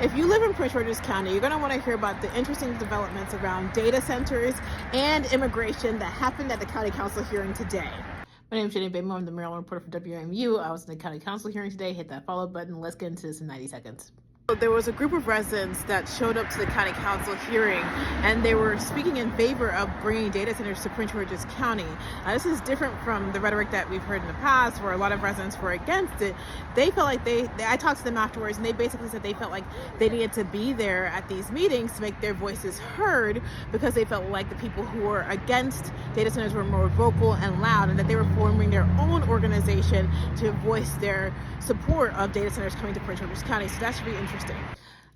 If you live in Prince George's County, you're going to want to hear about the interesting developments around data centers and immigration that happened at the County Council hearing today. My name is Jenny Bateman. I'm the Maryland reporter for WMU. I was in the County Council hearing today. Hit that follow button. Let's get into this in 90 seconds. There was a group of residents that showed up to the County Council hearing, and they were speaking in favor of bringing data centers to Prince George's County. This is different from the rhetoric that we've heard in the past, where a lot of residents were against it. They felt like I talked to them afterwards, and they basically said they felt like they needed to be there at these meetings to make their voices heard, because they felt like the people who were against data centers were more vocal and loud, and that they were forming their own organization to voice their support of data centers coming to Prince George's County. So that should be interesting.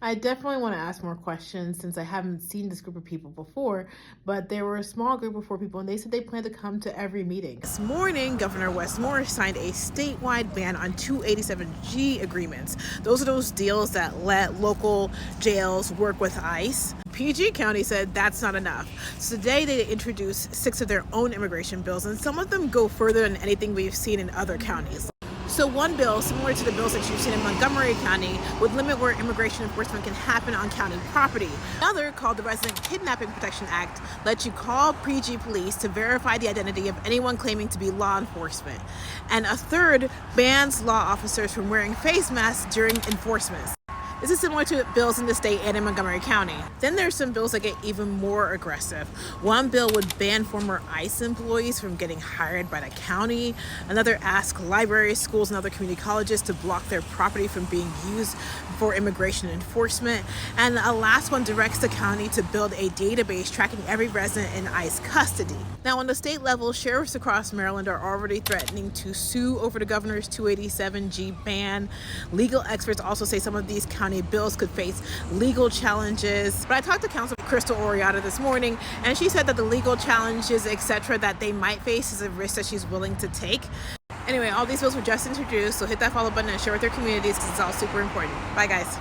I definitely want to ask more questions since I haven't seen this group of people before, but there were a small group of 4 people, and they said they plan to come to every meeting. This morning, Governor Wes Moore signed a statewide ban on 287G agreements. Those are those deals that let local jails work with ICE. PG County said that's not enough. So today they introduced 6 of their own immigration bills, and some of them go further than anything we've seen in other counties. So one bill, similar to the bills that you've seen in Montgomery County, would limit where immigration enforcement can happen on county property. Another, called the Resident Kidnapping Protection Act, lets you call PG police to verify the identity of anyone claiming to be law enforcement. And a third bans law officers from wearing face masks during enforcement. This is similar to bills in the state and in Montgomery County. Then there's some bills that get even more aggressive. One bill would ban former ICE employees from getting hired by the county. Another asks libraries, schools, and other community colleges to block their property from being used for immigration enforcement. And a last one directs the county to build a database tracking every resident in ICE custody. Now, on the state level, sheriffs across Maryland are already threatening to sue over the governor's 287G ban. Legal experts also say some of these county bills could face legal challenges. But I talked to Councilman Crystal Oriata this morning, and she said that the legal challenges, etc., that they might face is a risk that she's willing to take. Anyway, all these bills were just introduced, so hit that follow button and share with your communities because it's all super important. Bye, guys.